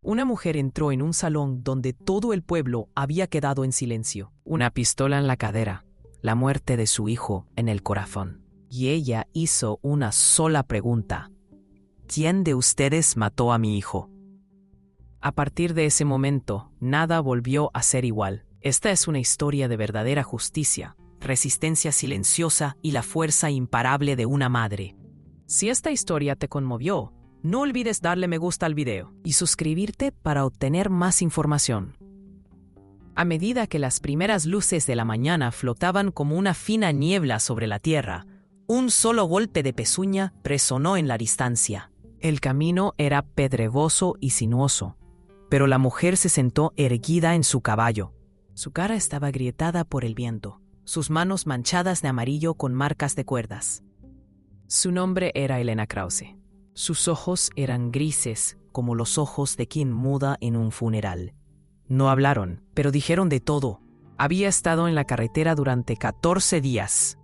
Una mujer entró en un salón donde todo el pueblo había quedado en silencio. Una pistola en la cadera, la muerte de su hijo en el corazón. Y ella hizo una sola pregunta. ¿Quién de ustedes mató a mi hijo? A partir de ese momento, nada volvió a ser igual. Esta es una historia de verdadera justicia, resistencia silenciosa y la fuerza imparable de una madre. Si esta historia te conmovió, no olvides darle me gusta al video y suscribirte para obtener más información. A medida que las primeras luces de la mañana flotaban como una fina niebla sobre la tierra, un solo golpe de pezuña resonó en la distancia. El camino era pedregoso y sinuoso, pero la mujer se sentó erguida en su caballo. Su cara estaba agrietada por el viento, sus manos manchadas de amarillo con marcas de cuerdas. Su nombre era Elena Krause. Sus ojos eran grises como los ojos de quien muda en un funeral. No hablaron, pero dijeron de todo. Había estado en la carretera durante 14 días.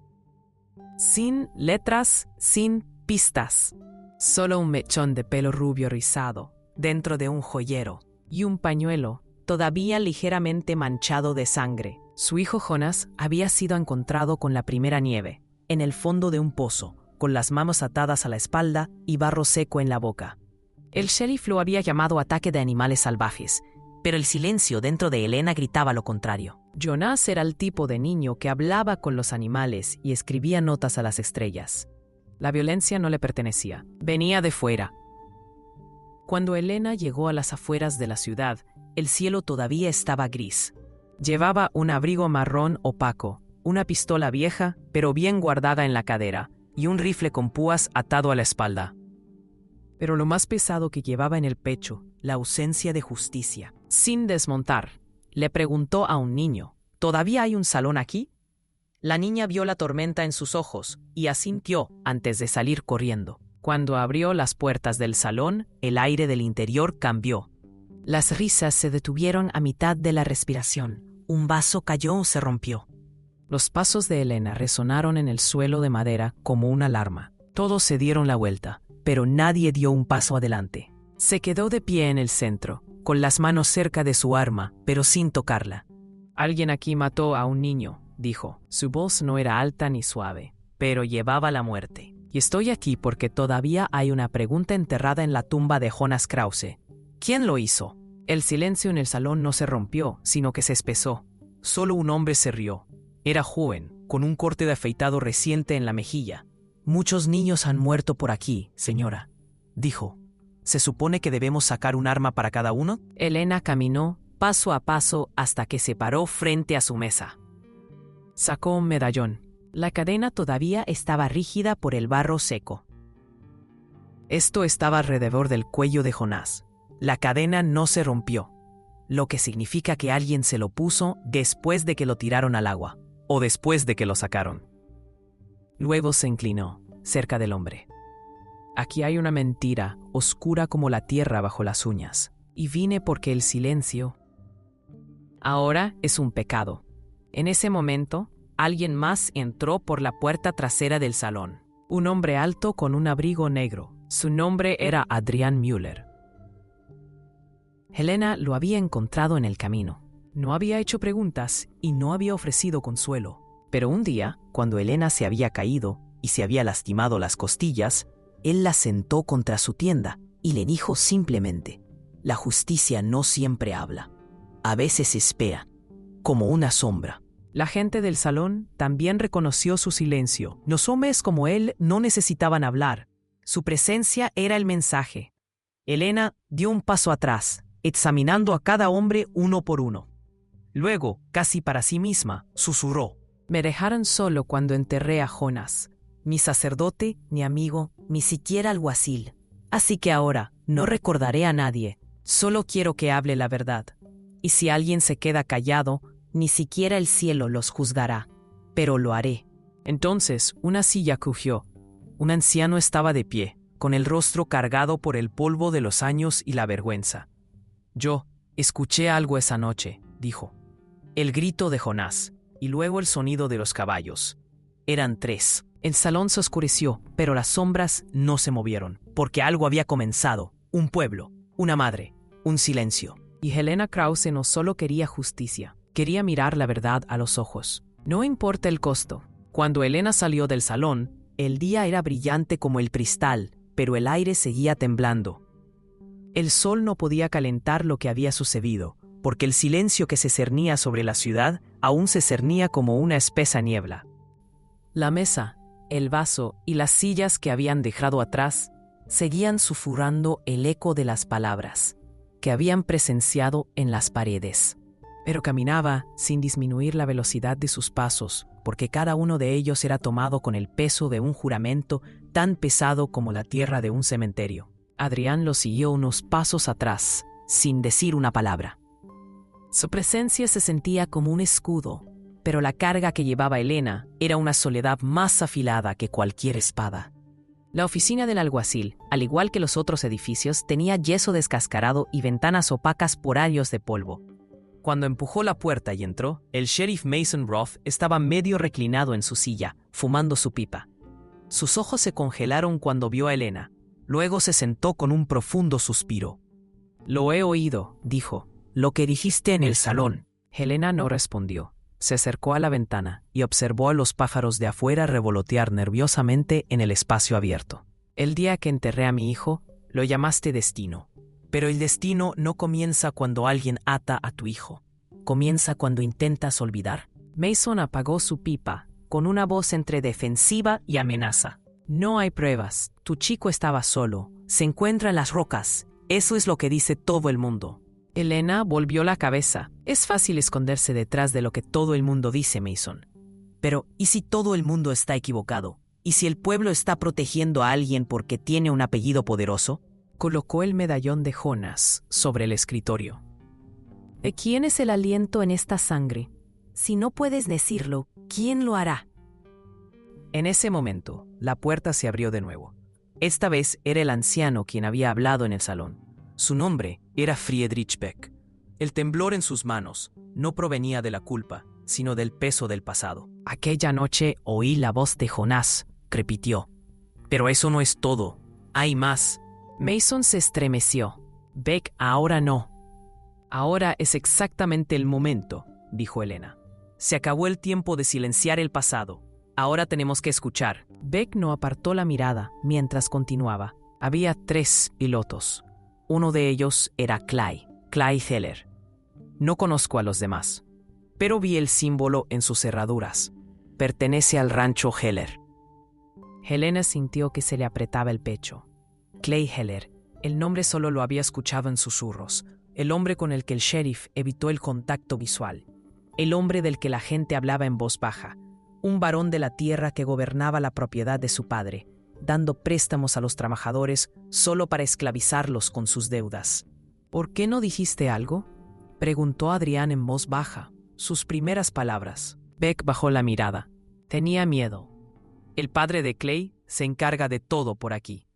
Sin letras, sin pistas. Solo un mechón de pelo rubio rizado, dentro de un joyero, y un pañuelo, todavía ligeramente manchado de sangre. Su hijo Jonas había sido encontrado con la primera nieve, en el fondo de un pozo, con las manos atadas a la espalda y barro seco en la boca. El sheriff lo había llamado ataque de animales salvajes, pero el silencio dentro de Elena gritaba lo contrario. Jonas era el tipo de niño que hablaba con los animales y escribía notas a las estrellas. La violencia no le pertenecía, venía de fuera. Cuando Elena llegó a las afueras de la ciudad, el cielo todavía estaba gris. Llevaba un abrigo marrón opaco, una pistola vieja pero bien guardada en la cadera, y un rifle con púas atado a la espalda. Pero lo más pesado que llevaba en el pecho, la ausencia de justicia. Sin desmontar, le preguntó a un niño, ¿todavía hay un salón aquí? La niña vio la tormenta en sus ojos y asintió antes de salir corriendo. Cuando abrió las puertas del salón, el aire del interior cambió. Las risas se detuvieron a mitad de la respiración. Un vaso cayó o se rompió. Los pasos de Elena resonaron en el suelo de madera como una alarma. Todos se dieron la vuelta, pero nadie dio un paso adelante. Se quedó de pie en el centro, con las manos cerca de su arma, pero sin tocarla. Alguien aquí mató a un niño, dijo. Su voz no era alta ni suave, pero llevaba la muerte. Y estoy aquí porque todavía hay una pregunta enterrada en la tumba de Jonas Krause. ¿Quién lo hizo? El silencio en el salón no se rompió, sino que se espesó. Solo un hombre se rió. Era joven, con un corte de afeitado reciente en la mejilla. Muchos niños han muerto por aquí, señora, dijo. ¿Se supone que debemos sacar un arma para cada uno? Elena caminó paso a paso hasta que se paró frente a su mesa. Sacó un medallón. La cadena todavía estaba rígida por el barro seco. Esto estaba alrededor del cuello de Jonás. La cadena no se rompió, lo que significa que alguien se lo puso después de que lo tiraron al agua, o después de que lo sacaron. Luego se inclinó, cerca del hombre. Aquí hay una mentira, oscura como la tierra bajo las uñas, y vine porque el silencio ahora es un pecado. En ese momento, alguien más entró por la puerta trasera del salón. Un hombre alto con un abrigo negro. Su nombre era Adrian Müller. Helena lo había encontrado en el camino. No había hecho preguntas y no había ofrecido consuelo. Pero un día, cuando Helena se había caído y se había lastimado las costillas, él la sentó contra su tienda y le dijo simplemente: la justicia no siempre habla. A veces espera, como una sombra. La gente del salón también reconoció su silencio. Los hombres como él no necesitaban hablar. Su presencia era el mensaje. Helena dio un paso atrás, examinando a cada hombre uno por uno. Luego, casi para sí misma, susurró: me dejaron solo cuando enterré a Jonas. Ni sacerdote, ni amigo, ni siquiera alguacil. Así que ahora no recordaré a nadie. Solo quiero que hable la verdad. Y si alguien se queda callado, ni siquiera el cielo los juzgará. Pero lo haré. Entonces una silla crujió. Un anciano estaba de pie, con el rostro cargado por el polvo de los años y la vergüenza. Yo escuché algo esa noche, dijo. El grito de Jonás, y luego el sonido de los caballos. Eran 3. El salón se oscureció, pero las sombras no se movieron, porque algo había comenzado. Un pueblo, una madre, un silencio. Y Helena Krause no solo quería justicia, quería mirar la verdad a los ojos. No importa el costo. Cuando Helena salió del salón, el día era brillante como el cristal, pero el aire seguía temblando. El sol no podía calentar lo que había sucedido, porque el silencio que se cernía sobre la ciudad aún se cernía como una espesa niebla. La mesa, el vaso y las sillas que habían dejado atrás seguían susurrando el eco de las palabras que habían presenciado en las paredes. Pero caminaba sin disminuir la velocidad de sus pasos, porque cada uno de ellos era tomado con el peso de un juramento tan pesado como la tierra de un cementerio. Adrián lo siguió unos pasos atrás, sin decir una palabra. Su presencia se sentía como un escudo, pero la carga que llevaba Helena era una soledad más afilada que cualquier espada. La oficina del alguacil, al igual que los otros edificios, tenía yeso descascarado y ventanas opacas por años de polvo. Cuando empujó la puerta y entró, el sheriff Mason Roth estaba medio reclinado en su silla, fumando su pipa. Sus ojos se congelaron cuando vio a Helena. Luego se sentó con un profundo suspiro. «Lo he oído», dijo. «Lo que dijiste en el salón». Helena no respondió. Se acercó a la ventana y observó a los pájaros de afuera revolotear nerviosamente en el espacio abierto. «El día que enterré a mi hijo, lo llamaste destino. Pero el destino no comienza cuando alguien ata a tu hijo. Comienza cuando intentas olvidar». Mason apagó su pipa, con una voz entre defensiva y amenaza. «No hay pruebas. Tu chico estaba solo. Se encuentra en las rocas. Eso es lo que dice todo el mundo». Helena volvió la cabeza. Es fácil esconderse detrás de lo que todo el mundo dice, Mason. Pero, ¿y si todo el mundo está equivocado? ¿Y si el pueblo está protegiendo a alguien porque tiene un apellido poderoso? Colocó el medallón de Jonas sobre el escritorio. ¿De quién es el aliento en esta sangre? Si no puedes decirlo, ¿quién lo hará? En ese momento, la puerta se abrió de nuevo. Esta vez era el anciano quien había hablado en el salón. Su nombre era Friedrich Beck. El temblor en sus manos no provenía de la culpa, sino del peso del pasado. «Aquella noche oí la voz de Jonás», repitió. «Pero eso no es todo. Hay más». Mason se estremeció. «Beck, ahora no». «Ahora es exactamente el momento», dijo Helena. «Se acabó el tiempo de silenciar el pasado. Ahora tenemos que escuchar». Beck no apartó la mirada mientras continuaba. Había 3 pilotos. Uno de ellos era Clay Heller. No conozco a los demás, pero vi el símbolo en sus cerraduras. Pertenece al rancho Heller. Helena sintió que se le apretaba el pecho. Clay Heller, el nombre solo lo había escuchado en susurros, el hombre con el que el sheriff evitó el contacto visual, el hombre del que la gente hablaba en voz baja, un varón de la tierra que gobernaba la propiedad de su padre, dando préstamos a los trabajadores solo para esclavizarlos con sus deudas. «¿Por qué no dijiste algo?», preguntó Adrián en voz baja, sus primeras palabras. Beck bajó la mirada. Tenía miedo. «El padre de Clay se encarga de todo por aquí.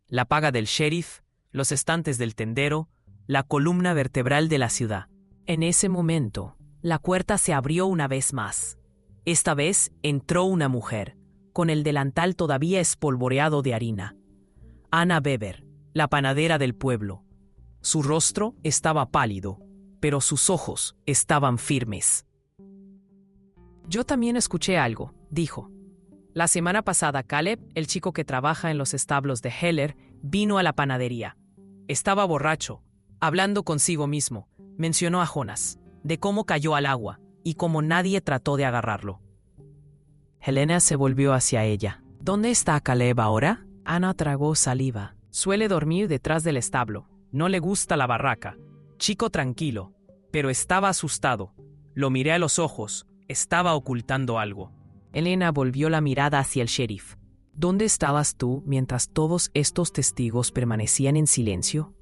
La paga del sheriff, los estantes del tendero, la columna vertebral de la ciudad». En ese momento, la puerta se abrió una vez más. Esta vez entró una mujer, con el delantal todavía espolvoreado de harina. Anna Weber, la panadera del pueblo. Su rostro estaba pálido, pero sus ojos estaban firmes. «Yo también escuché algo», dijo. «La semana pasada Caleb, el chico que trabaja en los establos de Heller, vino a la panadería. Estaba borracho, hablando consigo mismo. Mencionó a Jonas, de cómo cayó al agua y cómo nadie trató de agarrarlo». Helena se volvió hacia ella. «¿Dónde está Caleb ahora?». Ana tragó saliva. «Suele dormir detrás del establo. No le gusta la barraca. Chico tranquilo, pero estaba asustado. Lo miré a los ojos. Estaba ocultando algo». Helena volvió la mirada hacia el sheriff. «¿Dónde estabas tú mientras todos estos testigos permanecían en silencio?».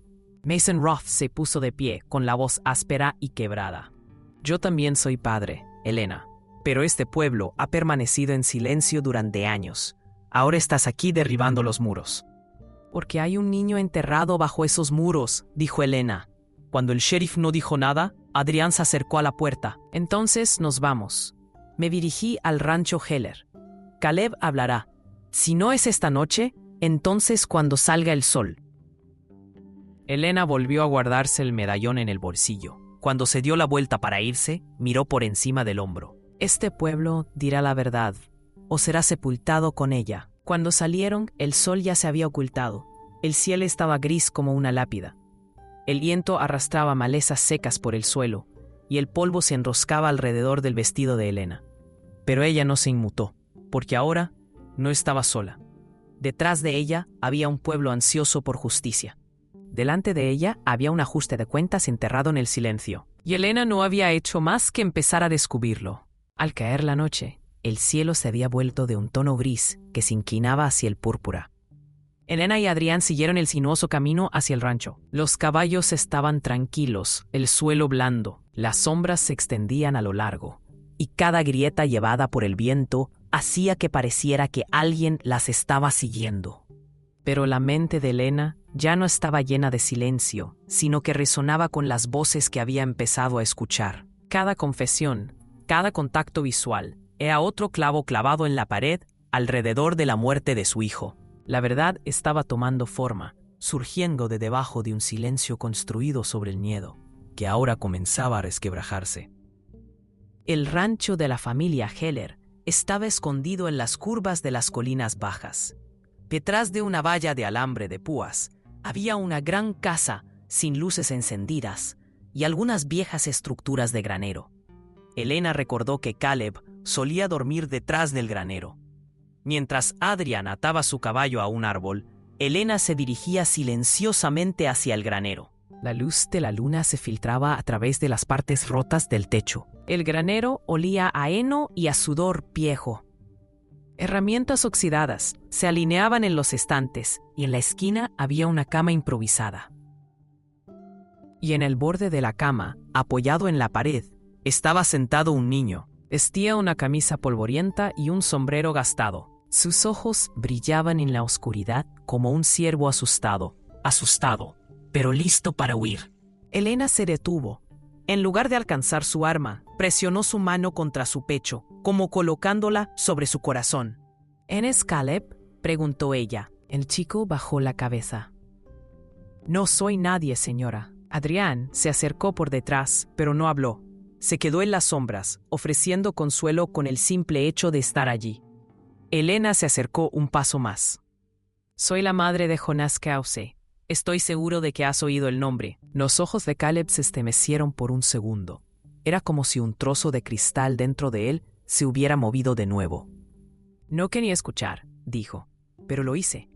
Mason Roth se puso de pie, con la voz áspera y quebrada. «Yo también soy padre, Helena. Pero este pueblo ha permanecido en silencio durante años. Ahora estás aquí derribando los muros». «Porque hay un niño enterrado bajo esos muros», dijo Helena. Cuando el sheriff no dijo nada, Adrián se acercó a la puerta. «Entonces nos vamos». Me dirigí al rancho Heller. «Caleb hablará. Si no es esta noche, entonces cuando salga el sol». Elena volvió a guardarse el medallón en el bolsillo. Cuando se dio la vuelta para irse, miró por encima del hombro. Este pueblo dirá la verdad, o será sepultado con ella. Cuando salieron, el sol ya se había ocultado. El cielo estaba gris como una lápida. El viento arrastraba malezas secas por el suelo, y el polvo se enroscaba alrededor del vestido de Elena. Pero ella no se inmutó, porque ahora no estaba sola. Detrás de ella había un pueblo ansioso por justicia. Delante de ella había un ajuste de cuentas enterrado en el silencio, y Elena no había hecho más que empezar a descubrirlo. Al caer la noche, el cielo se había vuelto de un tono gris que se inclinaba hacia el púrpura. Elena y Adrián siguieron el sinuoso camino hacia el rancho. Los caballos estaban tranquilos, el suelo blando, las sombras se extendían a lo largo, y cada grieta llevada por el viento hacía que pareciera que alguien las estaba siguiendo. Pero la mente de Elena ya no estaba llena de silencio, sino que resonaba con las voces que había empezado a escuchar. Cada confesión, cada contacto visual, era otro clavo clavado en la pared alrededor de la muerte de su hijo. La verdad estaba tomando forma, surgiendo de debajo de un silencio construido sobre el miedo, que ahora comenzaba a resquebrajarse. El rancho de la familia Heller estaba escondido en las curvas de las colinas bajas. Detrás de una valla de alambre de púas, había una gran casa sin luces encendidas y algunas viejas estructuras de granero. Elena recordó que Caleb solía dormir detrás del granero. Mientras Adrián ataba su caballo a un árbol, Elena se dirigía silenciosamente hacia el granero. La luz de la luna se filtraba a través de las partes rotas del techo. El granero olía a heno y a sudor viejo. Herramientas oxidadas se alineaban en los estantes y en la esquina había una cama improvisada. Y en el borde de la cama, apoyado en la pared, estaba sentado un niño. Vestía una camisa polvorienta y un sombrero gastado. Sus ojos brillaban en la oscuridad como un ciervo asustado, pero listo para huir. Elena se detuvo. En lugar de alcanzar su arma, presionó su mano contra su pecho, como colocándola sobre su corazón. ¿Eres Caleb?, preguntó ella. El chico bajó la cabeza. No soy nadie, señora. Adrián se acercó por detrás, pero no habló. Se quedó en las sombras, ofreciendo consuelo con el simple hecho de estar allí. Elena se acercó un paso más. Soy la madre de Jonas Krause. Estoy seguro de que has oído el nombre. Los ojos de Caleb se estremecieron por un segundo. Era como si un trozo de cristal dentro de él se hubiera movido de nuevo. No quería escuchar, dijo, pero lo hice.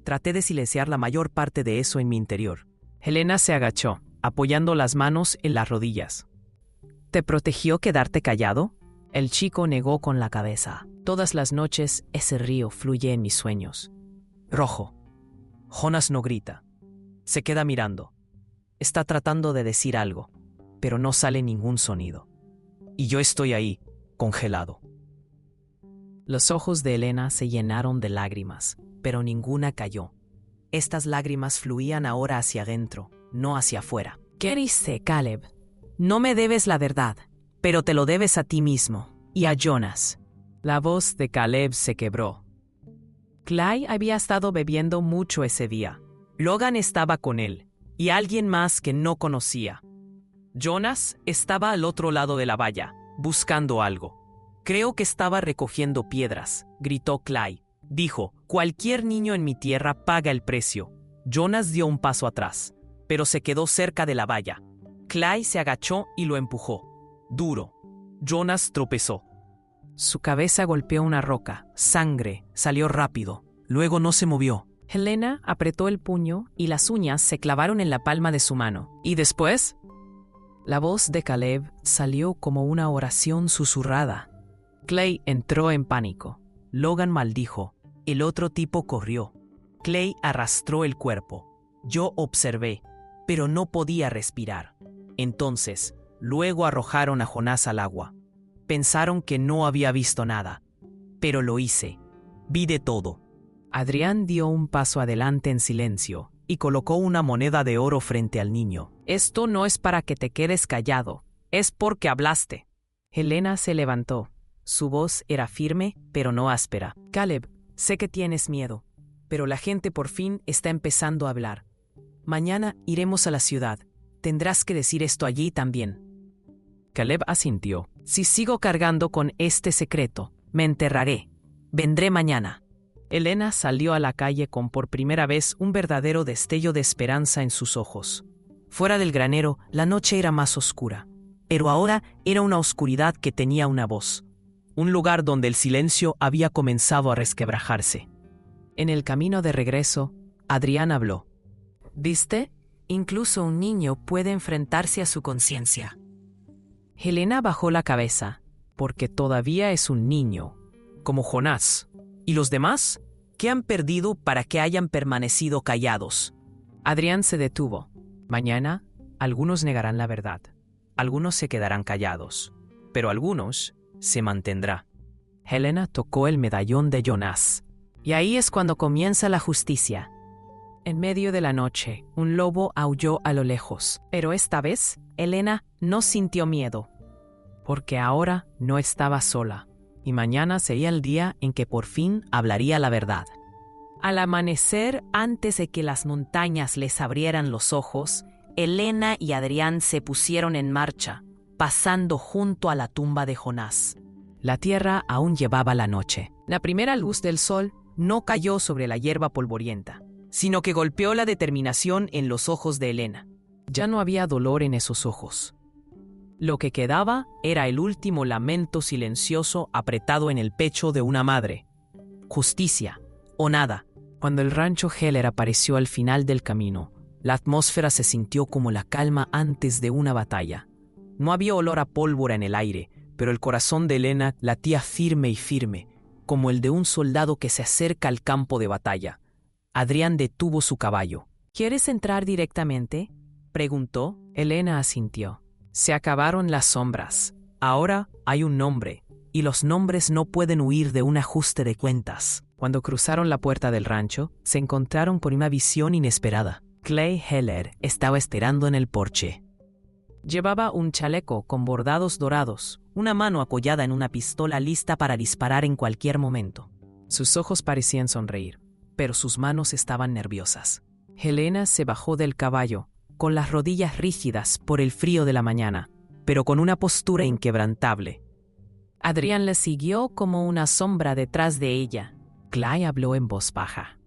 Traté de silenciar la mayor parte de eso en mi interior. Elena se agachó, apoyando las manos en las rodillas. ¿Te protegió quedarte callado? El chico negó con la cabeza. Todas las noches ese río fluye en mis sueños. Rojo. Jonas no grita. Se queda mirando. Está tratando de decir algo, pero no sale ningún sonido. Y yo estoy ahí, congelado. Los ojos de Elena se llenaron de lágrimas, pero ninguna cayó. Estas lágrimas fluían ahora hacia adentro, no hacia afuera. ¿Qué dice, Caleb? No me debes la verdad, pero te lo debes a ti mismo y a Jonas. La voz de Caleb se quebró. Clay había estado bebiendo mucho ese día. Logan estaba con él, y alguien más que no conocía. Jonas estaba al otro lado de la valla, buscando algo. Creo que estaba recogiendo piedras, gritó Clay. Dijo, cualquier niño en mi tierra paga el precio. Jonas dio un paso atrás, pero se quedó cerca de la valla. Clay se agachó y lo empujó. Duro. Jonas tropezó. Su cabeza golpeó una roca. Sangre salió rápido. Luego no se movió. Elena apretó el puño y las uñas se clavaron en la palma de su mano. ¿Y después? La voz de Caleb salió como una oración susurrada. Clay entró en pánico. Logan maldijo. El otro tipo corrió. Clay arrastró el cuerpo. Yo observé, pero no podía respirar. Entonces, luego arrojaron a Jonás al agua. Pensaron que no había visto nada, pero lo hice. Vi de todo. Adrián dio un paso adelante en silencio y colocó una moneda de oro frente al niño. Esto no es para que te quedes callado, es porque hablaste. Elena se levantó. Su voz era firme, pero no áspera. Caleb, sé que tienes miedo, pero la gente por fin está empezando a hablar. Mañana iremos a la ciudad. Tendrás que decir esto allí también. Caleb asintió. Si sigo cargando con este secreto, me enterraré. Vendré mañana. Helena salió a la calle con por primera vez un verdadero destello de esperanza en sus ojos. Fuera del granero, la noche era más oscura, pero ahora era una oscuridad que tenía una voz. Un lugar donde el silencio había comenzado a resquebrajarse. En el camino de regreso, Adrián habló. ¿Viste? Incluso un niño puede enfrentarse a su conciencia. Helena bajó la cabeza, porque todavía es un niño, como Jonás. ¿Y los demás? ¿Qué han perdido para que hayan permanecido callados? Adrián se detuvo. Mañana, algunos negarán la verdad. Algunos se quedarán callados, pero algunos se mantendrán. Helena tocó el medallón de Jonás. Y ahí es cuando comienza la justicia. En medio de la noche, un lobo aulló a lo lejos, pero esta vez, Helena no sintió miedo, porque ahora no estaba sola, y mañana sería el día en que por fin hablaría la verdad. Al amanecer, antes de que las montañas les abrieran los ojos, Helena y Adrián se pusieron en marcha, pasando junto a la tumba de Jonás. La tierra aún llevaba la noche. La primera luz del sol no cayó sobre la hierba polvorienta, sino que golpeó la determinación en los ojos de Helena. Ya no había dolor en esos ojos. Lo que quedaba era el último lamento silencioso apretado en el pecho de una madre. Justicia, o nada. Cuando el rancho Heller apareció al final del camino, la atmósfera se sintió como la calma antes de una batalla. No había olor a pólvora en el aire, pero el corazón de Helena latía firme y firme, como el de un soldado que se acerca al campo de batalla. Adrián detuvo su caballo. ¿Quieres entrar directamente?, preguntó. Helena asintió. Se acabaron las sombras. Ahora hay un nombre, y los nombres no pueden huir de un ajuste de cuentas. Cuando cruzaron la puerta del rancho, se encontraron con una visión inesperada. Clay Heller estaba esperando en el porche. Llevaba un chaleco con bordados dorados, una mano apoyada en una pistola lista para disparar en cualquier momento. Sus ojos parecían sonreír, pero sus manos estaban nerviosas. Helena se bajó del caballo, con las rodillas rígidas por el frío de la mañana, pero con una postura inquebrantable. Adrián le siguió como una sombra detrás de ella. Clay habló en voz baja.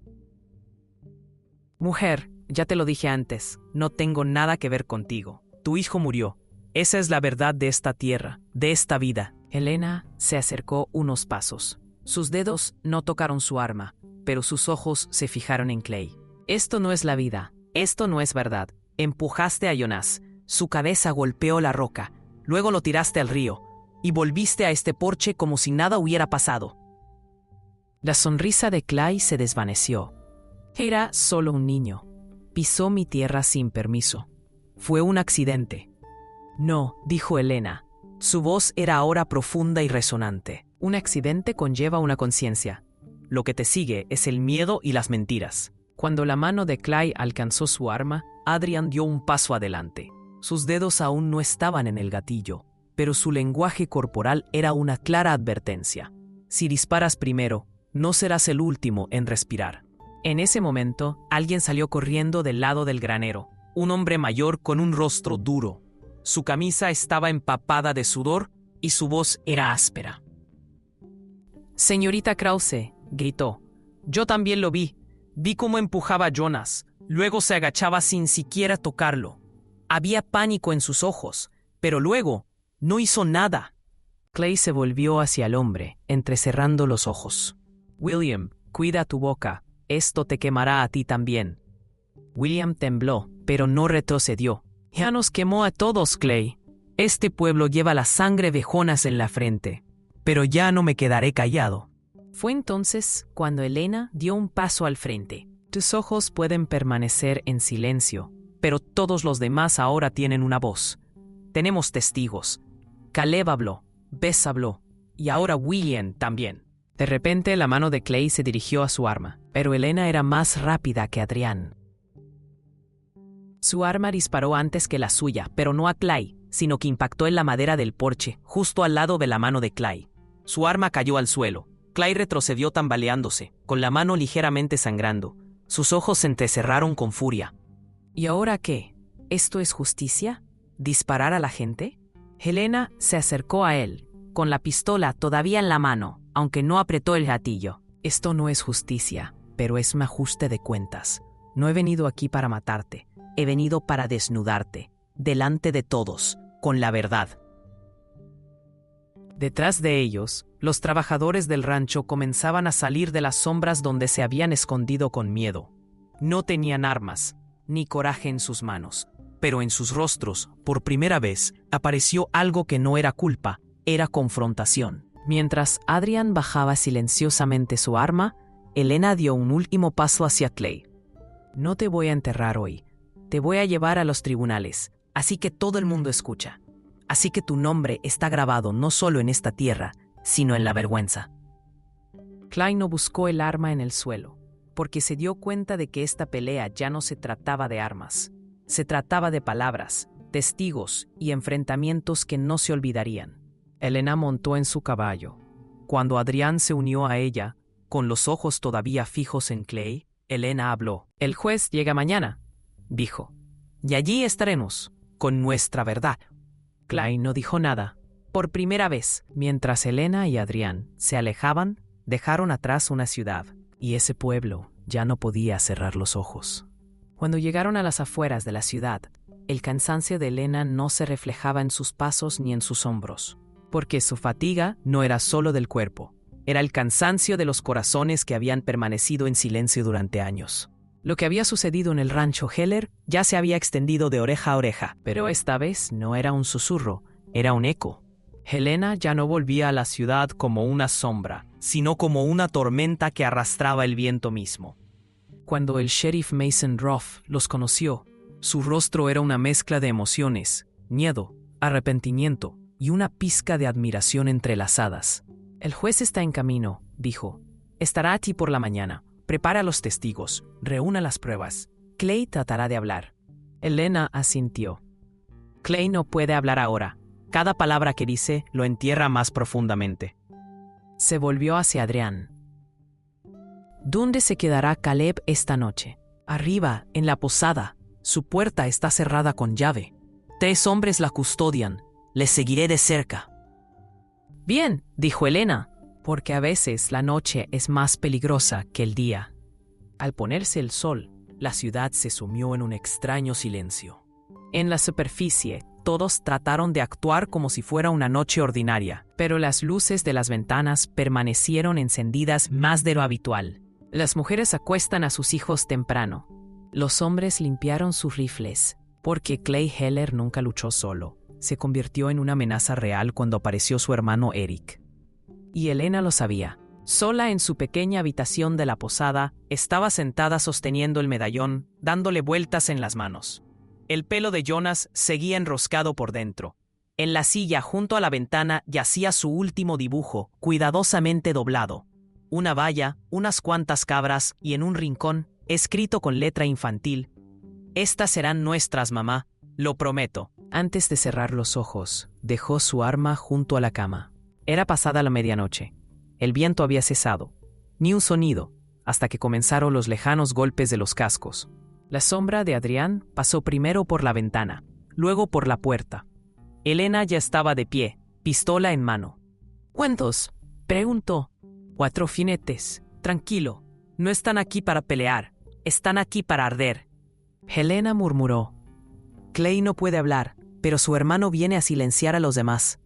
Mujer, ya te lo dije antes, no tengo nada que ver contigo. Tu hijo murió. Esa es la verdad de esta tierra, de esta vida. Helena se acercó unos pasos. Sus dedos no tocaron su arma, pero sus ojos se fijaron en Clay. Esto no es la vida, esto no es verdad. Empujaste a Jonás, su cabeza golpeó la roca, luego lo tiraste al río, y volviste a este porche como si nada hubiera pasado. La sonrisa de Clay se desvaneció. Era solo un niño. Pisó mi tierra sin permiso. Fue un accidente. No, dijo Helena. Su voz era ahora profunda y resonante. Un accidente conlleva una conciencia. Lo que te sigue es el miedo y las mentiras. Cuando la mano de Clay alcanzó su arma, Adrián dio un paso adelante. Sus dedos aún no estaban en el gatillo, pero su lenguaje corporal era una clara advertencia. Si disparas primero, no serás el último en respirar. En ese momento, alguien salió corriendo del lado del granero. Un hombre mayor con un rostro duro. Su camisa estaba empapada de sudor y su voz era áspera. Señorita Krause, gritó. Yo también lo vi. Vi cómo empujaba a Jonas. Luego se agachaba sin siquiera tocarlo. Había pánico en sus ojos, pero luego no hizo nada. Clay se volvió hacia el hombre, entrecerrando los ojos. William, cuida tu boca. Esto te quemará a ti también. William tembló, pero no retrocedió. Ya nos quemó a todos, Clay. Este pueblo lleva la sangre de Jonas en la frente. Pero ya no me quedaré callado. Fue entonces cuando Helena dio un paso al frente. Tus ojos pueden permanecer en silencio, pero todos los demás ahora tienen una voz. Tenemos testigos. Caleb habló, Bess habló, y ahora William también. De repente la mano de Clay se dirigió a su arma, pero Helena era más rápida que Adrián. Su arma disparó antes que la suya, pero no a Clay, sino que impactó en la madera del porche, justo al lado de la mano de Clay. Su arma cayó al suelo. Clay retrocedió tambaleándose, con la mano ligeramente sangrando. Sus ojos se entrecerraron con furia. ¿Y ahora qué? ¿Esto es justicia? ¿Disparar a la gente? Helena se acercó a él, con la pistola todavía en la mano, aunque no apretó el gatillo. Esto no es justicia, pero es un ajuste de cuentas. No he venido aquí para matarte, he venido para desnudarte, delante de todos, con la verdad. Detrás de ellos, los trabajadores del rancho comenzaban a salir de las sombras donde se habían escondido con miedo. No tenían armas, ni coraje en sus manos, pero en sus rostros, por primera vez, apareció algo que no era culpa, era confrontación. Mientras Adrian bajaba silenciosamente su arma, Helena dio un último paso hacia Clay. No te voy a enterrar hoy, te voy a llevar a los tribunales, así que todo el mundo escucha. Así que tu nombre está grabado no solo en esta tierra, sino en la vergüenza. Clay no buscó el arma en el suelo, porque se dio cuenta de que esta pelea ya no se trataba de armas. Se trataba de palabras, testigos y enfrentamientos que no se olvidarían. Helena montó en su caballo. Cuando Adrián se unió a ella, con los ojos todavía fijos en Clay, Helena habló. El juez llega mañana, dijo, y allí estaremos, con nuestra verdad. Clay no dijo nada. Por primera vez, mientras Helena y Adrián se alejaban, dejaron atrás una ciudad, y ese pueblo ya no podía cerrar los ojos. Cuando llegaron a las afueras de la ciudad, el cansancio de Helena no se reflejaba en sus pasos ni en sus hombros, porque su fatiga no era solo del cuerpo, era el cansancio de los corazones que habían permanecido en silencio durante años. Lo que había sucedido en el rancho Heller ya se había extendido de oreja a oreja, pero esta vez no era un susurro, era un eco. Helena ya no volvía a la ciudad como una sombra, sino como una tormenta que arrastraba el viento mismo. Cuando el sheriff Mason Ruff los conoció, su rostro era una mezcla de emociones, miedo, arrepentimiento y una pizca de admiración entrelazadas. El juez está en camino, dijo. Estará aquí por la mañana. Prepara a los testigos, reúna las pruebas. Clay tratará de hablar. Helena asintió. Clay no puede hablar ahora. Cada palabra que dice lo entierra más profundamente. Se volvió hacia Adrián. ¿Dónde se quedará Caleb esta noche? Arriba, en la posada. Su puerta está cerrada con llave. 3 hombres la custodian. Les seguiré de cerca. Bien, dijo Helena, porque a veces la noche es más peligrosa que el día. Al ponerse el sol, la ciudad se sumió en un extraño silencio. En la superficie, todos trataron de actuar como si fuera una noche ordinaria, pero las luces de las ventanas permanecieron encendidas más de lo habitual. Las mujeres acuestan a sus hijos temprano. Los hombres limpiaron sus rifles, porque Clay Heller nunca luchó solo. Se convirtió en una amenaza real cuando apareció su hermano Eric. Y Helena lo sabía. Sola en su pequeña habitación de la posada, estaba sentada sosteniendo el medallón, dándole vueltas en las manos. El pelo de Jonas seguía enroscado por dentro. En la silla junto a la ventana yacía su último dibujo, cuidadosamente doblado. Una valla, unas cuantas cabras y en un rincón, escrito con letra infantil: «Estas serán nuestras, mamá, lo prometo». Antes de cerrar los ojos, dejó su arma junto a la cama. Era pasada la medianoche. El viento había cesado. Ni un sonido, hasta que comenzaron los lejanos golpes de los cascos. La sombra de Adrián pasó primero por la ventana, luego por la puerta. Helena ya estaba de pie, pistola en mano. «¿Cuántos?», preguntó. «4 jinetes. Tranquilo. No están aquí para pelear. Están aquí para arder». Helena murmuró. Clay no puede hablar, pero su hermano viene a silenciar a los demás.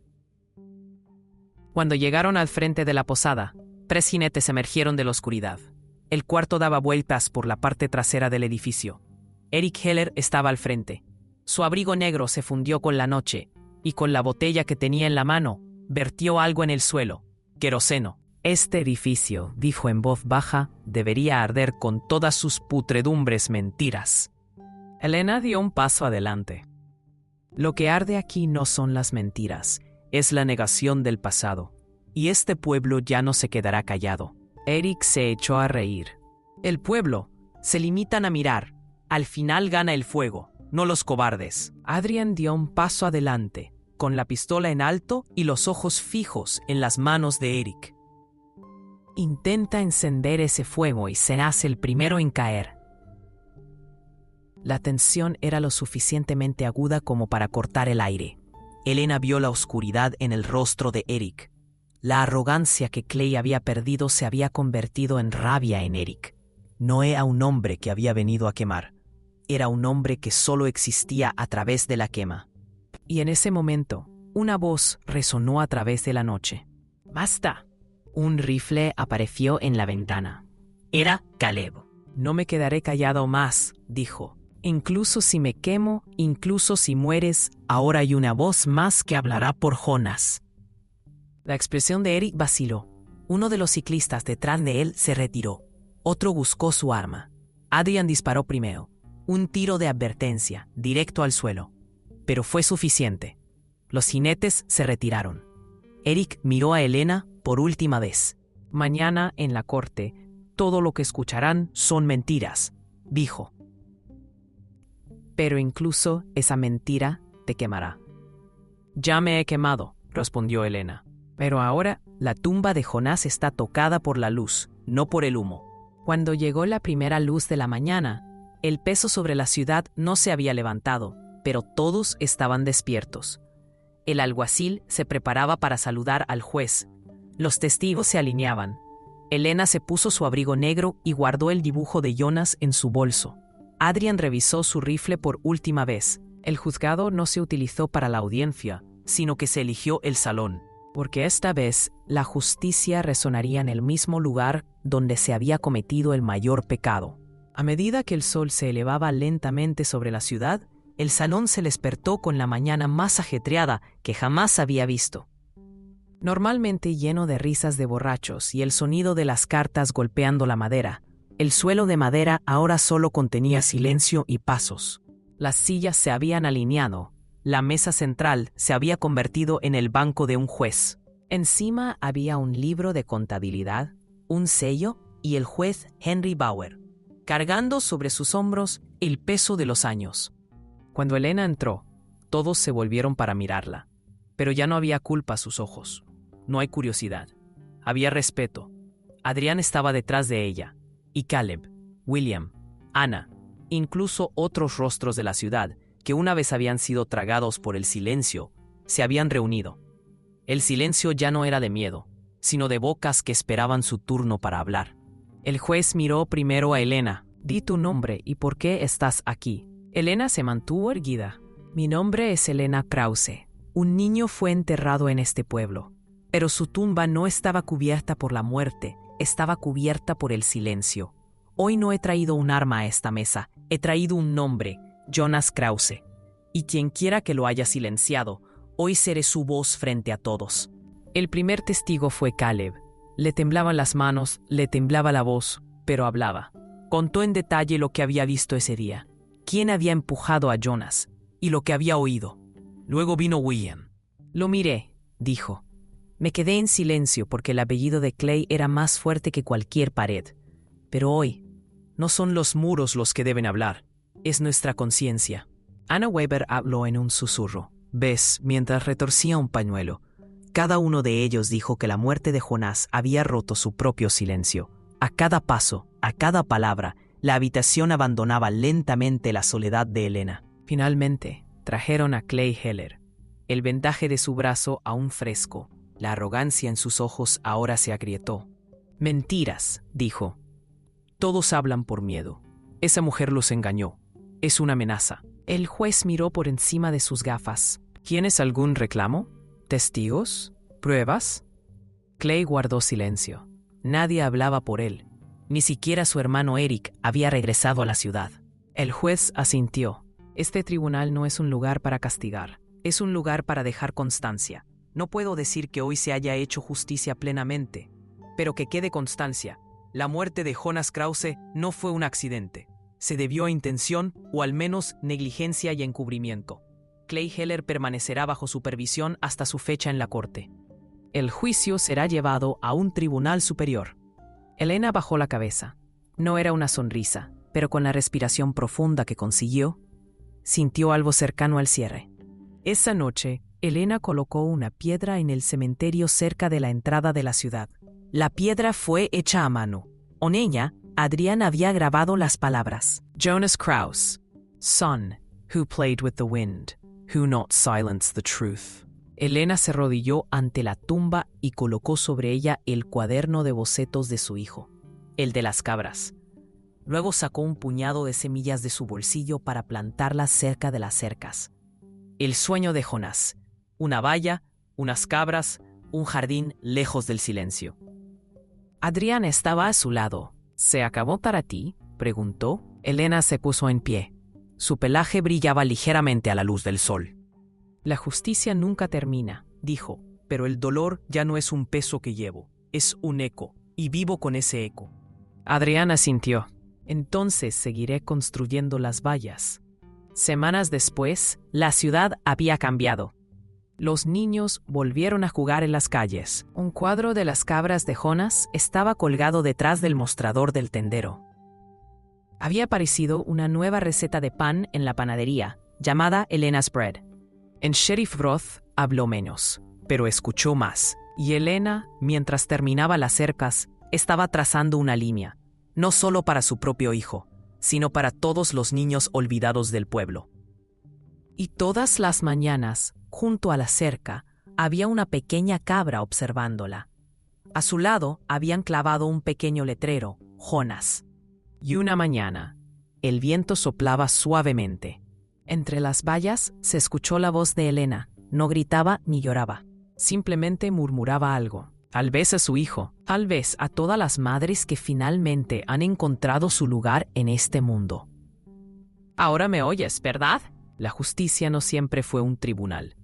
Cuando llegaron al frente de la posada, 3 jinetes emergieron de la oscuridad. El cuarto daba vueltas por la parte trasera del edificio. Eric Heller estaba al frente. Su abrigo negro se fundió con la noche, y con la botella que tenía en la mano, vertió algo en el suelo. Queroseno. «Este edificio», dijo en voz baja, «debería arder con todas sus putredumbres mentiras». Helena dio un paso adelante. «Lo que arde aquí no son las mentiras, es la negación del pasado. Y este pueblo ya no se quedará callado». Eric se echó a reír. «El pueblo, se limitan a mirar. Al final gana el fuego, no los cobardes». Adrian dio un paso adelante, con la pistola en alto y los ojos fijos en las manos de Eric. «Intenta encender ese fuego y serás el primero en caer». La tensión era lo suficientemente aguda como para cortar el aire. Elena vio la oscuridad en el rostro de Eric. La arrogancia que Clay había perdido se había convertido en rabia en Eric. No era un hombre que había venido a quemar. Era un hombre que solo existía a través de la quema. Y en ese momento, una voz resonó a través de la noche. ¡Basta! Un rifle apareció en la ventana. Era Caleb. No me quedaré callado más, dijo. Incluso si me quemo, incluso si mueres, ahora hay una voz más que hablará por Jonas. La expresión de Eric vaciló. Uno de los ciclistas detrás de él se retiró. Otro buscó su arma. Adrian disparó primero. Un tiro de advertencia, directo al suelo. Pero fue suficiente. Los jinetes se retiraron. Eric miró a Elena por última vez. Mañana, en la corte, todo lo que escucharán son mentiras, dijo. Pero incluso esa mentira te quemará. Ya me he quemado, respondió Elena. Pero ahora la tumba de Jonás está tocada por la luz, no por el humo. Cuando llegó la primera luz de la mañana, el peso sobre la ciudad no se había levantado, pero todos estaban despiertos. El alguacil se preparaba para saludar al juez. Los testigos se alineaban. Elena se puso su abrigo negro y guardó el dibujo de Jonas en su bolso. Adrian revisó su rifle por última vez. El juzgado no se utilizó para la audiencia, sino que se eligió el salón, porque esta vez la justicia resonaría en el mismo lugar donde se había cometido el mayor pecado. A medida que el sol se elevaba lentamente sobre la ciudad, el salón se despertó con la mañana más ajetreada que jamás había visto. Normalmente lleno de risas de borrachos y el sonido de las cartas golpeando la madera, el suelo de madera ahora solo contenía silencio y pasos. Las sillas se habían alineado. La mesa central se había convertido en el banco de un juez. Encima había un libro de contabilidad, un sello y el juez Henry Bauer, cargando sobre sus hombros el peso de los años. Cuando Elena entró, todos se volvieron para mirarla. Pero ya no había culpa a sus ojos. No hay curiosidad. Había respeto. Adrián estaba detrás de ella. Y Caleb, William, Ana, incluso otros rostros de la ciudad, que una vez habían sido tragados por el silencio, se habían reunido. El silencio ya no era de miedo, sino de bocas que esperaban su turno para hablar. El juez miró primero a Elena. Di tu nombre y por qué estás aquí. Elena se mantuvo erguida. Mi nombre es Elena Krause. Un niño fue enterrado en este pueblo, pero su tumba no estaba cubierta por la muerte, estaba cubierta por el silencio. Hoy no he traído un arma a esta mesa, he traído un nombre, Jonas Krause. Y quien quiera que lo haya silenciado, hoy seré su voz frente a todos. El primer testigo fue Caleb. Le temblaban las manos, le temblaba la voz, pero hablaba. Contó en detalle lo que había visto ese día, quién había empujado a Jonas y lo que había oído. Luego vino William. Lo miré, dijo. Me quedé en silencio porque el apellido de Clay era más fuerte que cualquier pared. Pero hoy, no son los muros los que deben hablar, es nuestra conciencia. Anna Weber habló en un susurro. ¿Ves? Mientras retorcía un pañuelo. Cada uno de ellos dijo que la muerte de Jonás había roto su propio silencio. A cada paso, a cada palabra, la habitación abandonaba lentamente la soledad de Elena. Finalmente, trajeron a Clay Heller. El vendaje de su brazo aún fresco. La arrogancia en sus ojos ahora se agrietó. Mentiras, dijo. Todos hablan por miedo. Esa mujer los engañó. Es una amenaza. El juez miró por encima de sus gafas. ¿Tienes algún reclamo? ¿Testigos? ¿Pruebas? Clay guardó silencio. Nadie hablaba por él. Ni siquiera su hermano Eric había regresado a la ciudad. El juez asintió. Este tribunal no es un lugar para castigar. Es un lugar para dejar constancia. No puedo decir que hoy se haya hecho justicia plenamente, pero que quede constancia. La muerte de Jonas Krause no fue un accidente. Se debió a intención o al menos negligencia y encubrimiento. Clay Heller permanecerá bajo supervisión hasta su fecha en la corte. El juicio será llevado a un tribunal superior. Elena bajó la cabeza. No era una sonrisa, pero con la respiración profunda que consiguió, sintió algo cercano al cierre. Esa noche, Elena colocó una piedra en el cementerio cerca de la entrada de la ciudad. La piedra fue hecha a mano. En ella, Adrián había grabado las palabras: Jonas Krause, Son, who played with the wind, who not silenced the truth. Elena se arrodilló ante la tumba y colocó sobre ella el cuaderno de bocetos de su hijo, el de las cabras. Luego sacó un puñado de semillas de su bolsillo para plantarlas cerca de las cercas. El sueño de Jonás: una valla, unas cabras, un jardín lejos del silencio. Adrián estaba a su lado. ¿Se acabó para ti?, preguntó. Elena se puso en pie. Su pelaje brillaba ligeramente a la luz del sol. La justicia nunca termina, dijo, pero el dolor ya no es un peso que llevo, es un eco, y vivo con ese eco. Adrián asintió. Entonces seguiré construyendo las vallas. Semanas después, la ciudad había cambiado. Los niños volvieron a jugar en las calles. Un cuadro de las cabras de Jonás estaba colgado detrás del mostrador del tendero. Había aparecido una nueva receta de pan en la panadería, llamada Elena's Bread. En Sheriff Roth habló menos, pero escuchó más, y Elena, mientras terminaba las cercas, estaba trazando una línea, no solo para su propio hijo, sino para todos los niños olvidados del pueblo. Y todas las mañanas, junto a la cerca, había una pequeña cabra observándola. A su lado habían clavado un pequeño letrero, Jonás. Y una mañana, el viento soplaba suavemente. Entre las vallas se escuchó la voz de Elena. No gritaba ni lloraba. Simplemente murmuraba algo. Tal vez a su hijo, tal vez a todas las madres que finalmente han encontrado su lugar en este mundo. Ahora me oyes, ¿verdad? La justicia no siempre fue un tribunal.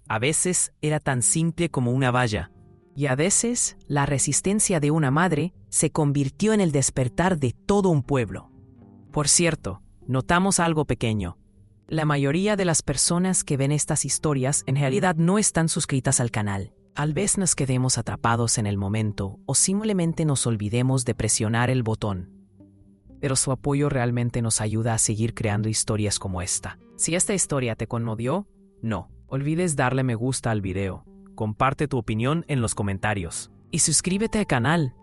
A veces era tan simple como una valla. Y a veces la resistencia de una madre se convirtió en el despertar de todo un pueblo. Por cierto, notamos algo pequeño. La mayoría de las personas que ven estas historias en realidad no están suscritas al canal. Tal vez nos quedemos atrapados en el momento o simplemente nos olvidemos de presionar el botón. Pero su apoyo realmente nos ayuda a seguir creando historias como esta. Si esta historia te conmovió, no olvides darle me gusta al video, comparte tu opinión en los comentarios y suscríbete al canal.